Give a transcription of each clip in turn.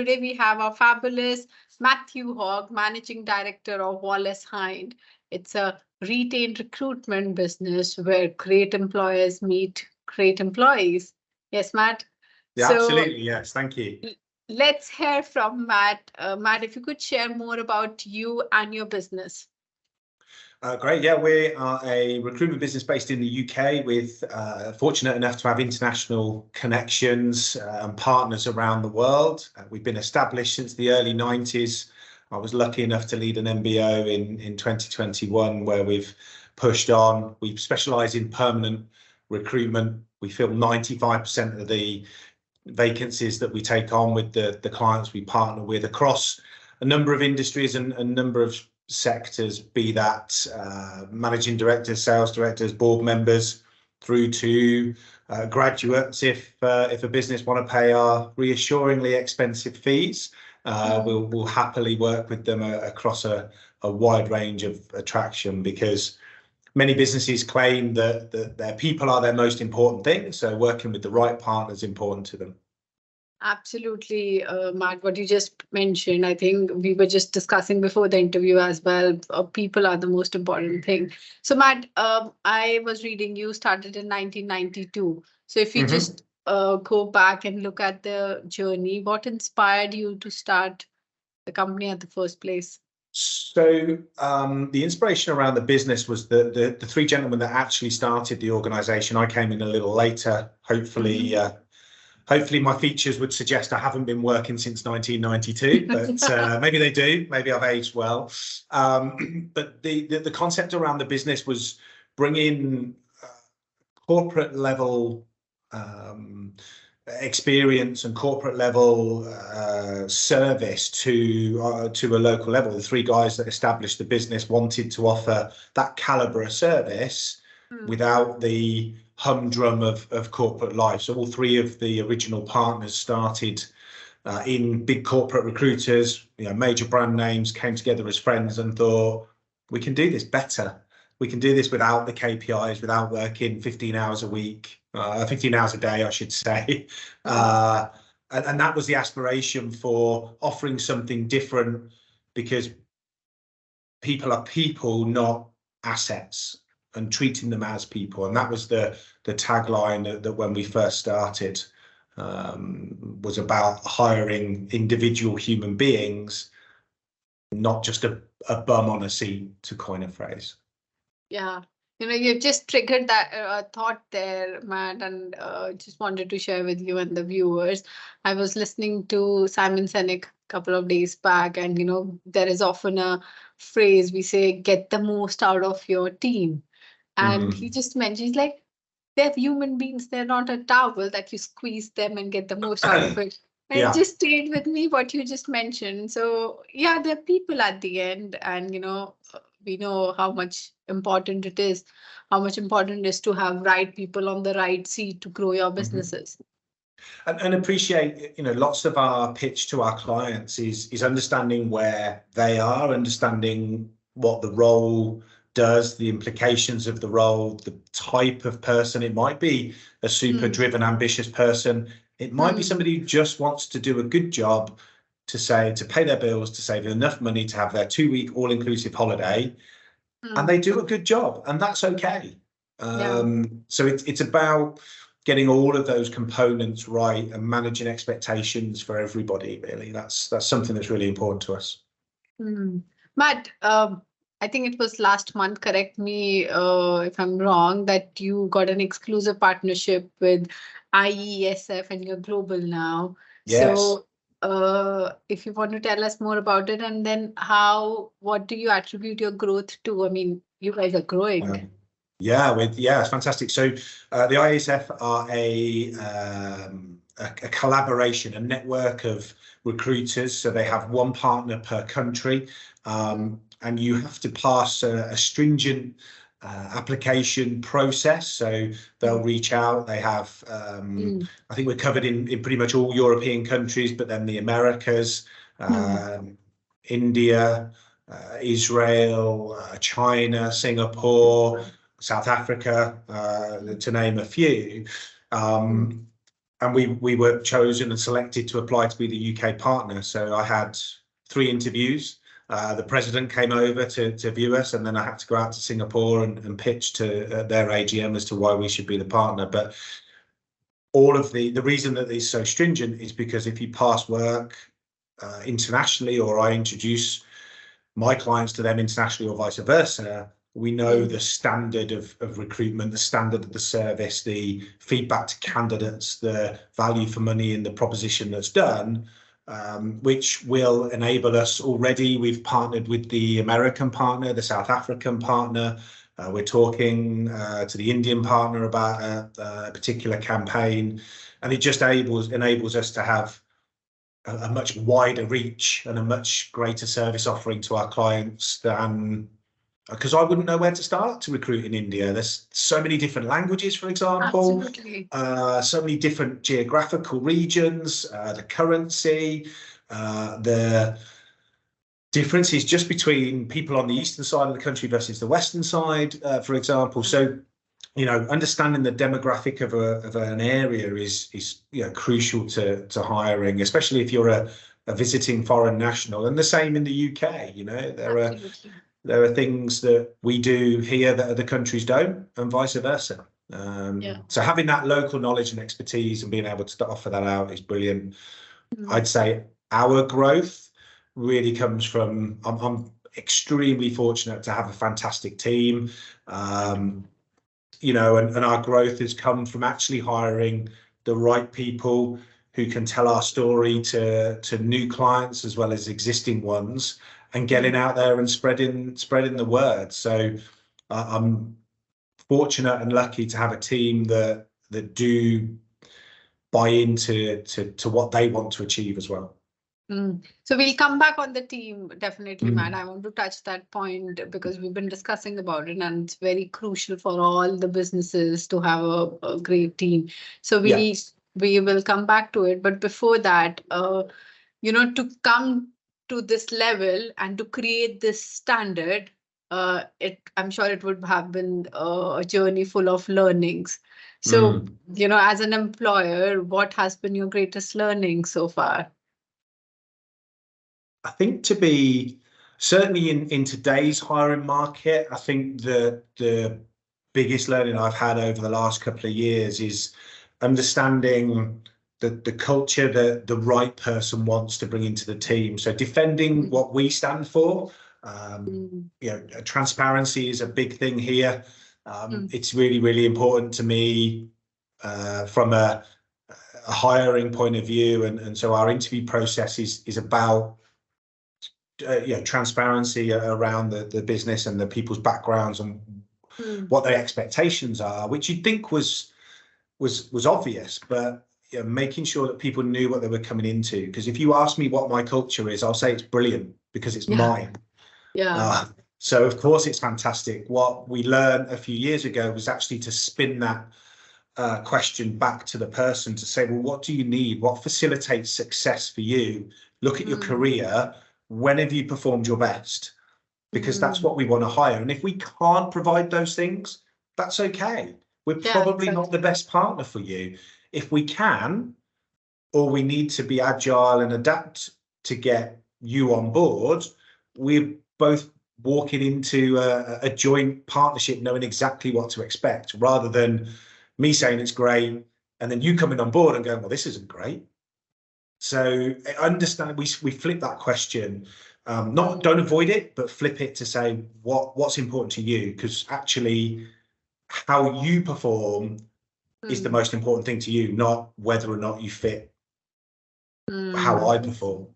today we have our fabulous Matthew Hogg, Managing Director of Wallace Hind. It's a retained recruitment business where great employers meet great employees. Yes, Matt? Yeah, So absolutely. Yes, thank you. let's hear from Matt. Matt, if you could share more about you and your business. Great. Yeah, we are a recruitment business based in the UK with fortunate enough to have international connections and partners around the world. We've been established since the early 90s. I was lucky enough to lead an MBO in 2021 where we've pushed on. We specialise in permanent recruitment. We fill 95% of the vacancies that we take on with the clients we partner with across a number of industries and a number of sectors, be that managing directors, sales directors, board members, through to graduates. If a business want to pay our reassuringly expensive fees, we'll happily work with them across a wide range of attraction, because many businesses claim that their people are their most important thing. So working with the right partner is important to them. Absolutely, Matt, what you just mentioned, I think we were just discussing before the interview as well. People are the most important thing. So, Matt, I was reading you started in 1992. So if you just go back and look at the journey, what inspired you to start the company at the first place? So the inspiration around the business was the three gentlemen that actually started the organisation. I came in a little later, hopefully. Hopefully my features would suggest I haven't been working since 1992, but maybe they do. Maybe I've aged well. But the concept around the business was bringing corporate level experience and corporate level service to a local level. The three guys that established the business wanted to offer that calibre of service without the humdrum of corporate life. So all three of the original partners started in big corporate recruiters, major brand names, came together as friends and thought, we can do this better. We can do this without the KPIs, without working 15 hours a week, 15 hours a day, I should say. And that was the aspiration, for offering something different, because people are people, not assets, and treating them as people. And that was the tagline that when we first started was about hiring individual human beings, not just a bum on a seat, to coin a phrase. Yeah, you've just triggered that thought there, Matt, and just wanted to share with you and the viewers. I was listening to Simon Sinek a couple of days back, and there is often a phrase we say, get the most out of your team. And he just mentioned, he's like, they're human beings. They're not a towel that you squeeze them and get the most out of it. And it just stayed with me, what you just mentioned. So yeah, they're people at the end. And, we know how much important it is, how much important it is to have right people on the right seat to grow your businesses. And appreciate, lots of our pitch to our clients is understanding where they are, understanding what the role does, the implications of the role, the type of person. It might be a super driven, ambitious person. It might be somebody who just wants to do a good job, to pay their bills, to save enough money to have their 2-week all-inclusive holiday, and they do a good job, and that's okay. So it's about getting all of those components right and managing expectations for everybody, really. That's something that's really important to us. Matt, I think it was last month, correct me if I'm wrong, that you got an exclusive partnership with IESF and you're global now. Yes. So if you want to tell us more about it, and then what do you attribute your growth to? I mean, you guys are growing. Yeah, it's fantastic. So the IESF are a collaboration, a network of recruiters. So they have one partner per country. And you have to pass a stringent application process. So they'll reach out. They have, I think we're covered in pretty much all European countries, but then the Americas, India, Israel, China, Singapore, South Africa, to name a few. and we were chosen and selected to apply to be the UK partner. So I had 3 interviews. The president came over to view us, and then I had to go out to Singapore and pitch to their AGM as to why we should be the partner. But all of the reason that it's so stringent is because if you pass work internationally, or I introduce my clients to them internationally or vice versa, we know the standard of recruitment, the standard of the service, the feedback to candidates, the value for money in the proposition that's done, which will enable us. Already we've partnered with the American partner, the South African partner. We're talking to the Indian partner about a particular campaign, and it just enables us to have a much wider reach and a much greater service offering to our clients than, because I wouldn't know where to start to recruit in India. There's so many different languages, for example. Absolutely. So many different geographical regions, the currency, the differences just between people on the eastern side of the country versus the western side, for example. So, you know, understanding the demographic of an area is crucial to hiring, especially if you're a visiting foreign national. And the same in the UK. You know, there are things that we do here that other countries don't, and vice versa. So having that local knowledge and expertise and being able to offer that out is brilliant. I'd say our growth really comes from, I'm extremely fortunate to have a fantastic team. You know, and our growth has come from actually hiring the right people who can tell our story to new clients as well as existing ones, and getting out there and spreading the word. So I'm fortunate and lucky to have a team that do buy into what they want to achieve as well. So we'll come back on the team, definitely, Matt. I want to touch that point because we've been discussing about it, and it's very crucial for all the businesses to have a great team. So we will come back to it. But before that, you know, to come to this level and to create this standard, I'm sure it would have been a journey full of learnings. So, you know, as an employer, what has been your greatest learning so far? I think to be certainly in today's hiring market, I think the biggest learning I've had over the last couple of years is understanding the culture that the right person wants to bring into the team. So defending what we stand for. You know, transparency is a big thing here. It's really, really important to me from a hiring point of view, and so our interview process is about transparency around the business and the people's backgrounds and what their expectations are, which you'd think was obvious, but making sure that people knew what they were coming into. Because if you ask me what my culture is, I'll say it's brilliant because it's mine. So of course it's fantastic. What we learned a few years ago was actually to spin that question back to the person to say, well, what do you need? What facilitates success for you? Look at your career. When have you performed your best? Because that's what we want to hire. And if we can't provide those things, that's okay. We're probably not the best partner for you. If we can, or we need to be agile and adapt to get you on board, we're both walking into a joint partnership knowing exactly what to expect, rather than me saying it's great and then you coming on board and going, well, this isn't great. So understand, we flip that question, don't avoid it, but flip it to say what's important to you, because actually how you perform is the most important thing to you, not whether or not you fit how I perform.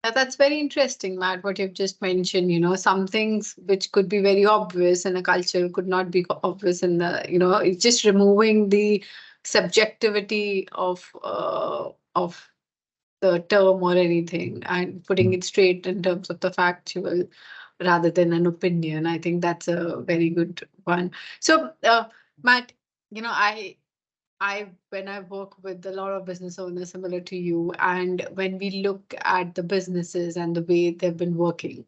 That's very interesting, Matt, what you've just mentioned. You know, some things which could be very obvious in a culture could not be obvious in the, you know, it's just removing the subjectivity of the term or anything and putting it straight in terms of the factual rather than an opinion. I think that's a very good one. So, Matt, you know, when I work with a lot of business owners similar to you, and when we look at the businesses and the way they've been working,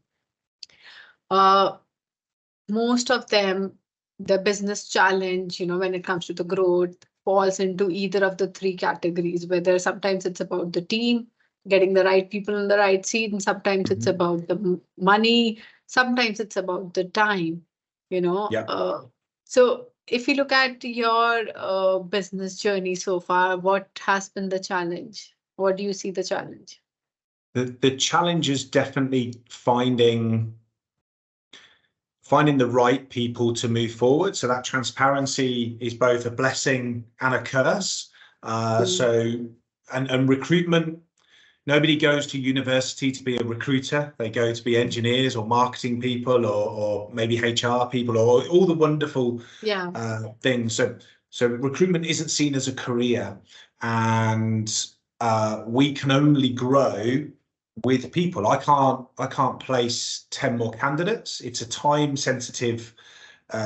most of them, the business challenge, you know, when it comes to the growth, falls into either of the three categories, whether sometimes it's about the team, getting the right people in the right seat, and sometimes it's about the money, sometimes it's about the time, you know. Yeah. So if you look at your business journey so far, what has been the challenge? What do you see the challenge? The challenge is definitely finding the right people to move forward. So that transparency is both a blessing and a curse. And recruitment, nobody goes to university to be a recruiter. They go to be engineers or marketing people or maybe HR people or all the wonderful things. So recruitment isn't seen as a career, and we can only grow with people. I can't place 10 more candidates. It's a time sensitive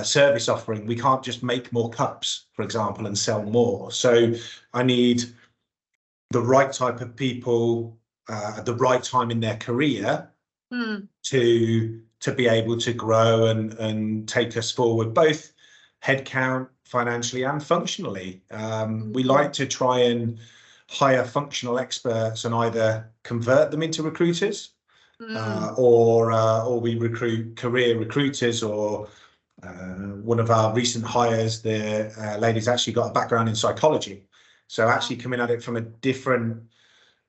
service offering. We can't just make more cups, for example, and sell more. So I need the right type of people at the right time in their career to be able to grow and take us forward, both headcount, financially and functionally. We like to try and hire functional experts and either convert them into recruiters or we recruit career recruiters, or one of our recent hires, the lady's actually got a background in psychology. So actually coming at it from a different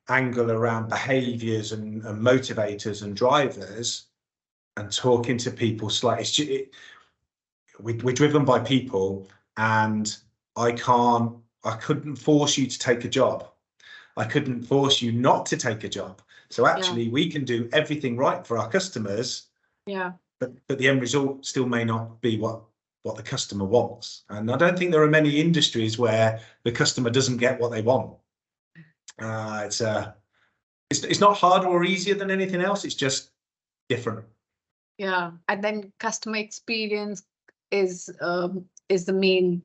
angle around behaviours and motivators and drivers and talking to people slightly. We're driven by people, and I couldn't force you to take a job. I couldn't force you not to take a job. So actually we can do everything right for our customers, but the end result still may not be what the customer wants. And I don't think there are many industries where the customer doesn't get what they want. It's not harder or easier than anything else. It's just different. Yeah, and then customer experience is the main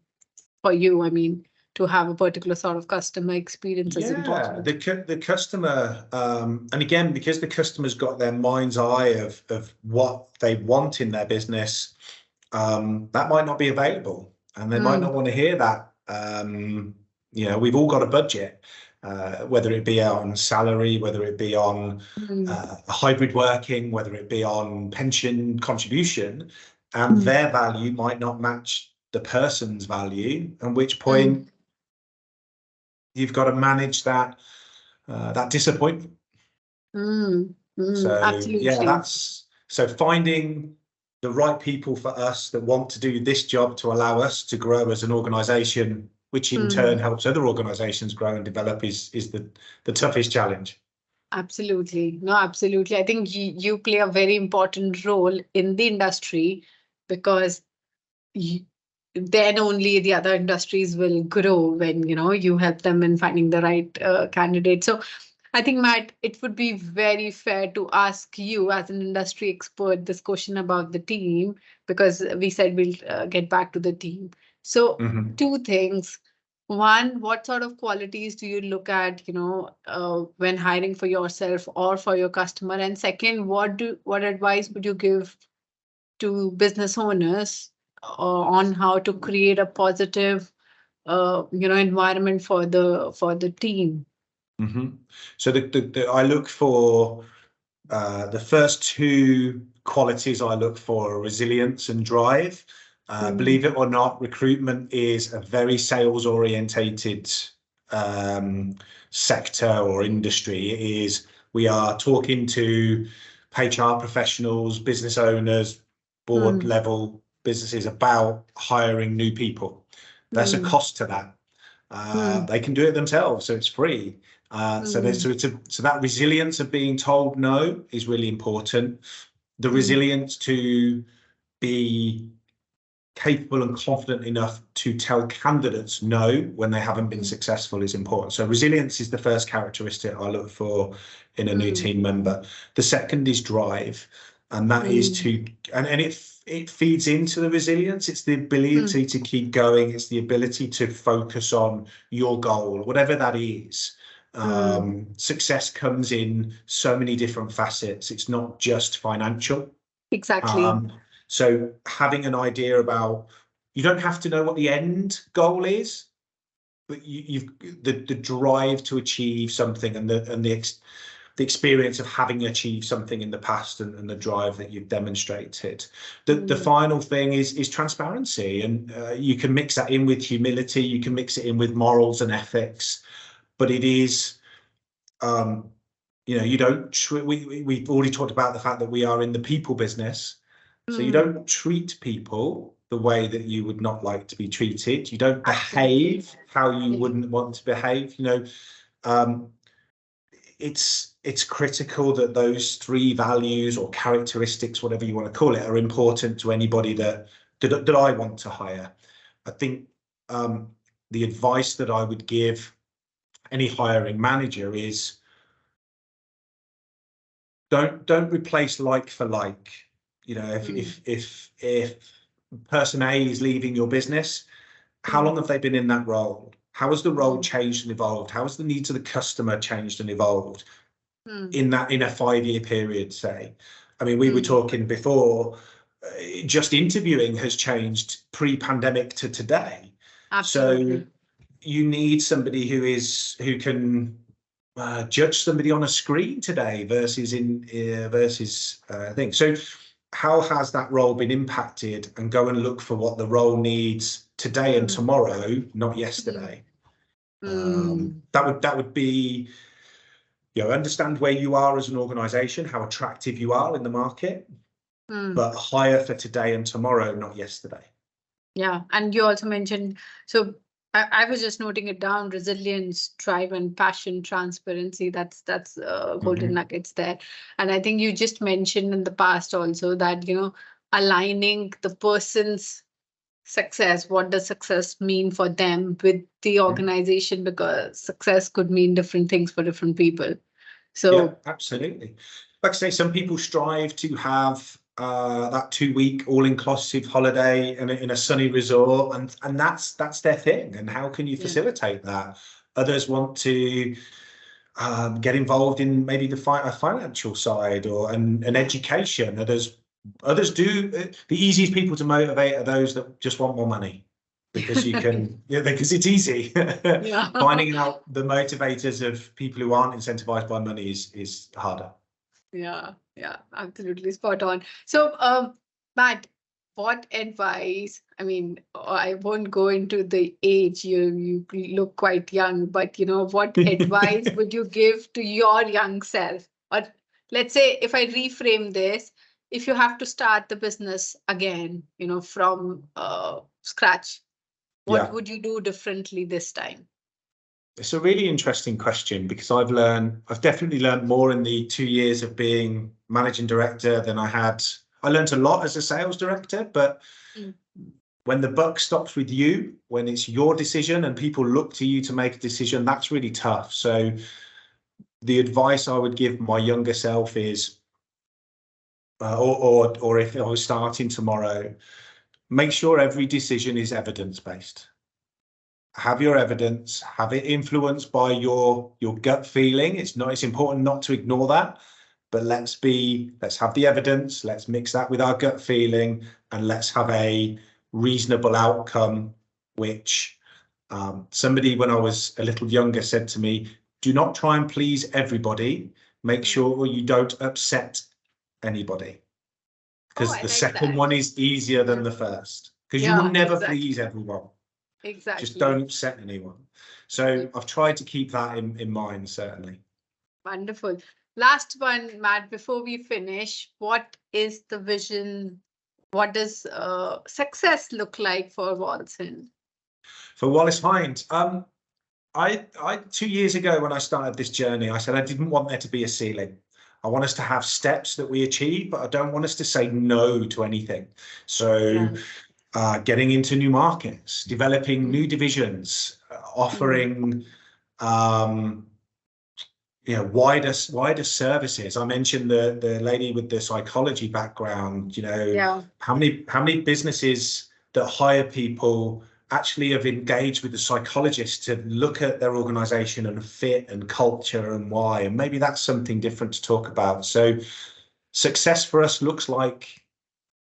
for you. I mean, to have a particular sort of customer experience is important. The customer, and again, because the customer's got their mind's eye of what they want in their business, that might not be available, and they might not want to hear that. We've all got a budget, whether it be on salary, whether it be on hybrid working, whether it be on pension contribution, and their value might not match the person's value, at which point you've got to manage that disappointment. Absolutely. So finding the right people for us that want to do this job to allow us to grow as an organization, which in turn helps other organizations grow and develop, is the toughest challenge. Absolutely. No, absolutely. I think you play a very important role in the industry, because then only the other industries will grow when, you help them in finding the right candidate. So I think, Matt, it would be very fair to ask you as an industry expert this question about the team, because we said we'll get back to the team. So two things. One, what sort of qualities do you look at, when hiring for yourself or for your customer? And second, what advice would you give to business owners on how to create a positive, environment for the team? So I look for the first two qualities. I look for resilience and drive. Believe it or not, recruitment is a very sales orientated sector or industry. We are talking to HR professionals, business owners, board level businesses about hiring new people. There's a cost to that. They can do it themselves, so it's free. So that resilience of being told no is really important. The resilience to be capable and confident enough to tell candidates no when they haven't been successful is important. So resilience is the first characteristic I look for in a new team member. The second is drive, and that is it feeds into the resilience. It's the ability to keep going. It's the ability to focus on your goal, whatever that is. Success comes in so many different facets. It's not just financial. Exactly. So having an idea about, you don't have to know what the end goal is, but you've the drive to achieve something, and the experience of having achieved something in the past, and the drive that you've demonstrated. The final thing is transparency, and you can mix that in with humility, you can mix it in with morals and ethics, but it is, you know, you don't, we've already talked about the fact that we are in the people business. So you don't treat people the way that you would not like to be treated. You don't behave how you wouldn't want to behave. You know, it's critical that those three values or characteristics, whatever you want to call it, are important to anybody that I want to hire. I think the advice that I would give any hiring manager is don't replace like for like. You know, if person A is leaving your business, how long have they been in that role? How has the role changed and evolved? How has the needs of the customer changed and evolved in a 5-year period, say? I mean, we were talking before, just interviewing has changed pre-pandemic to today. Absolutely. So you need somebody who can judge somebody on a screen today versus things. So how has that role been impacted, and go and look for what the role needs today and tomorrow, not yesterday. That would be, you know, understand where you are as an organization, how attractive you are in the market, but hire for today and tomorrow, not yesterday. Yeah. And you also mentioned, so I was just noting it down: resilience, drive, and passion, transparency. That's golden nuggets there. And I think you just mentioned in the past also that, you know, aligning the person's success, what does success mean for them, with the organization, because success could mean different things for different people. So yeah, absolutely. Like I say, some people strive to have that 2-week all-inclusive holiday in a sunny resort, and that's their thing. And how can you facilitate that? Others want to get involved in maybe the financial side or an education. Others do. The easiest people to motivate are those that just want more money, because you can, because it's easy. Finding out the motivators of people who aren't incentivized by money is harder. Yeah, absolutely spot on. So, Matt, what advice? I mean, I won't go into the age. You look quite young, but you know, what advice would you give to your young self? Or let's say, if I reframe this, if you have to start the business again, you know, from scratch, what would you do differently this time? It's a really interesting question, because I've definitely learned more in the 2 years of being managing director than I had. I learned a lot as a sales director, but when the buck stops with you, when it's your decision and people look to you to make a decision, that's really tough. So the advice I would give my younger self is, or if I was starting tomorrow, make sure every decision is evidence-based. Have your evidence, have it influenced by your gut feeling. It's important not to ignore that, but let's have the evidence, let's mix that with our gut feeling, and let's have a reasonable outcome, which somebody, when I was a little younger, said to me, do not try and please everybody, make sure you don't upset anybody, because the second one is easier than the first, because you will never please everyone. Exactly. Just don't upset anyone. So I've tried to keep that in mind, certainly. Wonderful. Last one, Matt, before we finish, what is the vision? What does success look like for Wallace Hind? For Wallace Hind, I 2 years ago, when I started this journey, I said I didn't want there to be a ceiling. I want us to have steps that we achieve, but I don't want us to say no to anything. So getting into new markets, developing new divisions, offering wider services. I mentioned the lady with the psychology background. You know, how many businesses that hire people actually have engaged with the psychologist to look at their organization and fit and culture and why, and maybe that's something different to talk about. So success for us looks like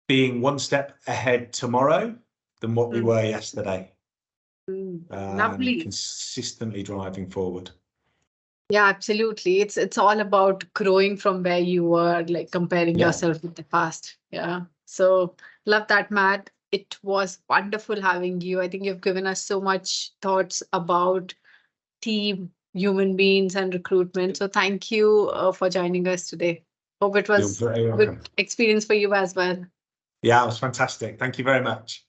being one step ahead tomorrow than what we were yesterday. Lovely. Consistently driving forward. Yeah, absolutely. It's all about growing from where you were, like comparing yourself with the past. Yeah. So love that, Matt. It was wonderful having you. I think you've given us so much thoughts about team, human beings, and recruitment. So thank you for joining us today. Hope it was You're very a welcome. good experience for you as well. Yeah, it was fantastic. Thank you very much.